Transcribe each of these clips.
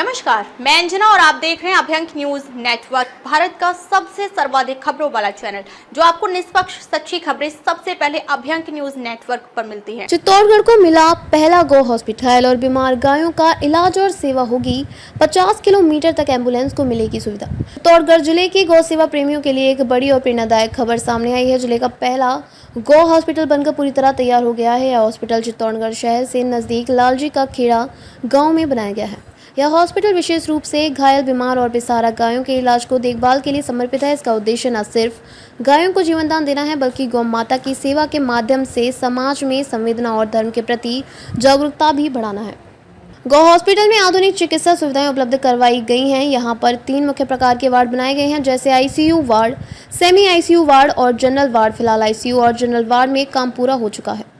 नमस्कार, मैं अंजना और आप देख रहे हैं अभ्यंक न्यूज नेटवर्क, भारत का सबसे सर्वाधिक खबरों वाला चैनल, जो आपको निष्पक्ष सच्ची खबरें सबसे पहले अभ्यंक न्यूज नेटवर्क पर मिलती हैं। चित्तौड़गढ़ को मिला पहला गौ हॉस्पिटल और बीमार गायों का इलाज और सेवा होगी। 50 किलोमीटर तक एम्बुलेंस को मिलेगी सुविधा। चित्तौड़गढ़ जिले की गौ सेवा प्रेमियों के लिए एक बड़ी और प्रेरणादायक खबर सामने आई है। जिले का पहला गौ हॉस्पिटल बनकर पूरी तरह तैयार हो गया है। यह हॉस्पिटल चित्तौड़गढ़ शहर से नजदीक लालजी का खेड़ा गाँव में बनाया गया है। यह हॉस्पिटल विशेष रूप से घायल, बीमार और बेसहारा गायों के इलाज को देखभाल के लिए समर्पित है। इसका उद्देश्य न सिर्फ गायों को जीवनदान देना है, बल्कि गौ माता की सेवा के माध्यम से समाज में संवेदना और धर्म के प्रति जागरूकता भी बढ़ाना है। गौ हॉस्पिटल में आधुनिक चिकित्सा सुविधाएं उपलब्ध करवाई गई हैं। यहाँ पर 3 मुख्य प्रकार के वार्ड बनाए गए हैं, जैसे ICU ward, semi ICU ward और जनरल वार्ड। फिलहाल आईसीयू और जनरल वार्ड में काम पूरा हो चुका है,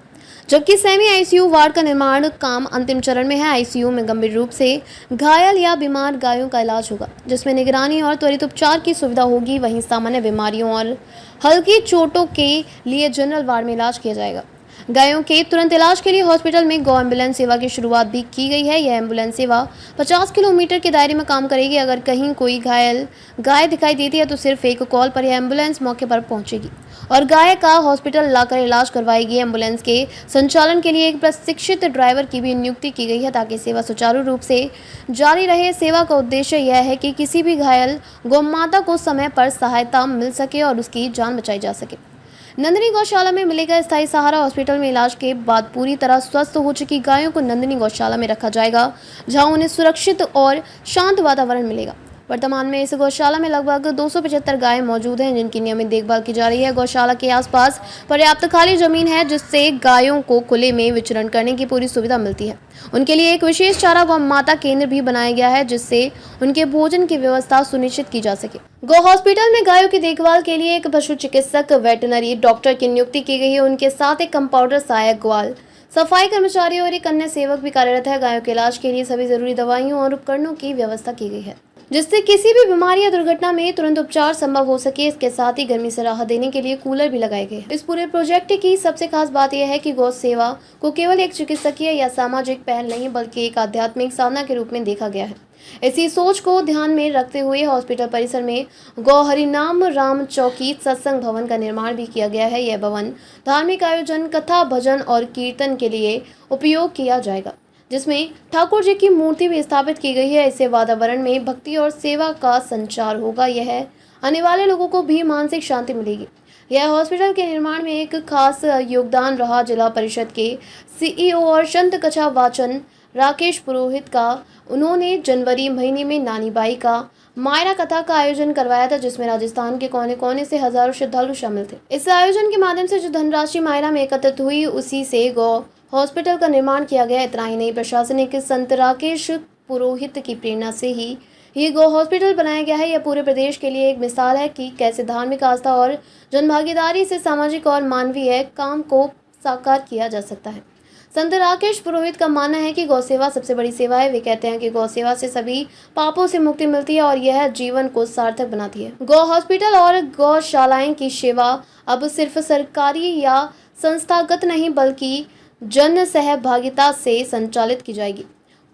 जबकि सेमी आईसीयू वार्ड का निर्माण काम अंतिम चरण में है। आईसीयू में गंभीर रूप से घायल या बीमार गायों का इलाज होगा, जिसमें निगरानी और त्वरित उपचार की सुविधा होगी। वहीं सामान्य बीमारियों और हल्की चोटों के लिए जनरल वार्ड में इलाज किया जाएगा। गायों के तुरंत इलाज के लिए हॉस्पिटल में गौ एम्बुलेंस सेवा की शुरुआत भी की गई है। यह एम्बुलेंस सेवा 50 किलोमीटर के दायरे में काम करेगी। अगर कहीं कोई घायल गाय दिखाई देती है तो सिर्फ एक कॉल पर यह एम्बुलेंस मौके पर पहुंचेगी और गाय का हॉस्पिटल लाकर इलाज करवाएगी। एम्बुलेंस के संचालन के लिए एक प्रशिक्षित ड्राइवर की भी नियुक्ति की गई है, ताकि सेवा सुचारू रूप से जारी रहे। सेवा का उद्देश्य यह है कि किसी भी घायल गौ माता को समय पर सहायता मिल सके और उसकी जान बचाई जा सके। नंदिनी गौशाला में मिलेगा स्थायी सहारा। हॉस्पिटल में इलाज के बाद पूरी तरह स्वस्थ हो चुकी गायों को नंदिनी गौशाला में रखा जाएगा, जहां उन्हें सुरक्षित और शांत वातावरण मिलेगा। वर्तमान में इस गौशाला में लगभग 275 गायें मौजूद हैं, जिनकी नियमित देखभाल की जा रही है। गौशाला के आसपास पर्याप्त खाली जमीन है, जिससे गायों को खुले में विचरण करने की पूरी सुविधा मिलती है। उनके लिए एक विशेष चारा गौ माता केंद्र भी बनाया गया है, जिससे उनके भोजन की व्यवस्था सुनिश्चित की जा सके। गौ हॉस्पिटल में गायों की देखभाल के लिए एक पशु चिकित्सक, वेटनरी डॉक्टर की नियुक्ति की गई है। उनके साथ एक कंपाउंडर, सहायक ग्वाल, सफाई कर्मचारी और एक अन्य सेवक भी कार्यरत है। गायों के इलाज के लिए सभी जरूरी दवाइयों और उपकरणों की व्यवस्था की गई है, जिससे किसी भी बीमारी या दुर्घटना में तुरंत उपचार संभव हो सके। इसके साथ ही गर्मी से राहत देने के लिए कूलर भी लगाए गए हैं। इस पूरे प्रोजेक्ट की सबसे खास बात यह है कि गौ सेवा को केवल एक चिकित्सकीय या सामाजिक पहल नहीं, बल्कि एक आध्यात्मिक साधना के रूप में देखा गया है। इसी सोच को ध्यान में रखते हुए हॉस्पिटल परिसर में गौ हरिनाम राम चौकी सत्संग भवन का निर्माण भी किया गया है। यह भवन धार्मिक आयोजन, कथा, भजन और कीर्तन के लिए उपयोग किया जाएगा, जिसमें ठाकुर जी की मूर्ति भी स्थापित की गई है। इससे वातावरण में भक्ति और सेवा का संचार होगा। यह आने वाले लोगों को भी मानसिक शांति मिलेगी। यह हॉस्पिटल के निर्माण में एक खास योगदान रहा जिला परिषद के सीईओ और संत कथा वाचन राकेश पुरोहित का। उन्होंने जनवरी महीने में नानी बाई का मायरा कथा का आयोजन करवाया था, जिसमें राजस्थान के कोने कोने से हजारों श्रद्धालु शामिल थे। इस आयोजन के माध्यम से जो धनराशि मायरा में एकत्रित हुई, उसी से गौ हॉस्पिटल का निर्माण किया गया। इतना ही नहीं, प्रशासनिक संत राकेश पुरोहित की प्रेरणा से ही ये गौ हॉस्पिटल बनाया गया है। यह पूरे प्रदेश के लिए एक मिसाल है कि कैसे धार्मिक आस्था और जनभागीदारी से सामाजिक और मानवीय काम को साकार किया जा सकता है। संत राकेश पुरोहित का मानना है कि गौ सेवा सबसे बड़ी सेवा है। वे कहते हैं कि गौ सेवा से सभी पापों से मुक्ति मिलती है और यह जीवन को सार्थक बनाती है। गौ हॉस्पिटल और गौशालाएं की सेवा अब सिर्फ सरकारी या संस्थागत नहीं, बल्कि जन सहभागिता से संचालित की जाएगी।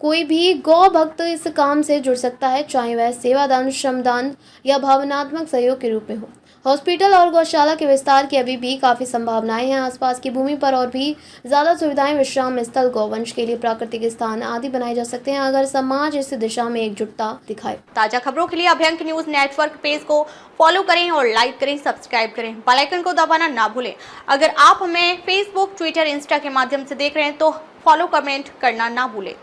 कोई भी गौ भक्त इस काम से जुड़ सकता है, चाहे वह सेवादान, श्रमदान या भावनात्मक सहयोग के रूप में हो। हॉस्पिटल और गौशाला के विस्तार की अभी भी काफी संभावनाएं हैं। आसपास की भूमि पर और भी ज्यादा सुविधाएं, विश्राम स्थल, गौवंश के लिए प्राकृतिक स्थान आदि बनाए जा सकते हैं, अगर समाज इस दिशा में एकजुटता दिखाए। ताजा खबरों के लिए अभ्यंक न्यूज नेटवर्क पेज को फॉलो करें और लाइक करें, सब्सक्राइब करें, बेल आइकन को दबाना ना भूलें। अगर आप हमें फेसबुक, ट्विटर, इंस्टा के माध्यम से देख रहे हैं तो फॉलो, कमेंट करना ना भूलें।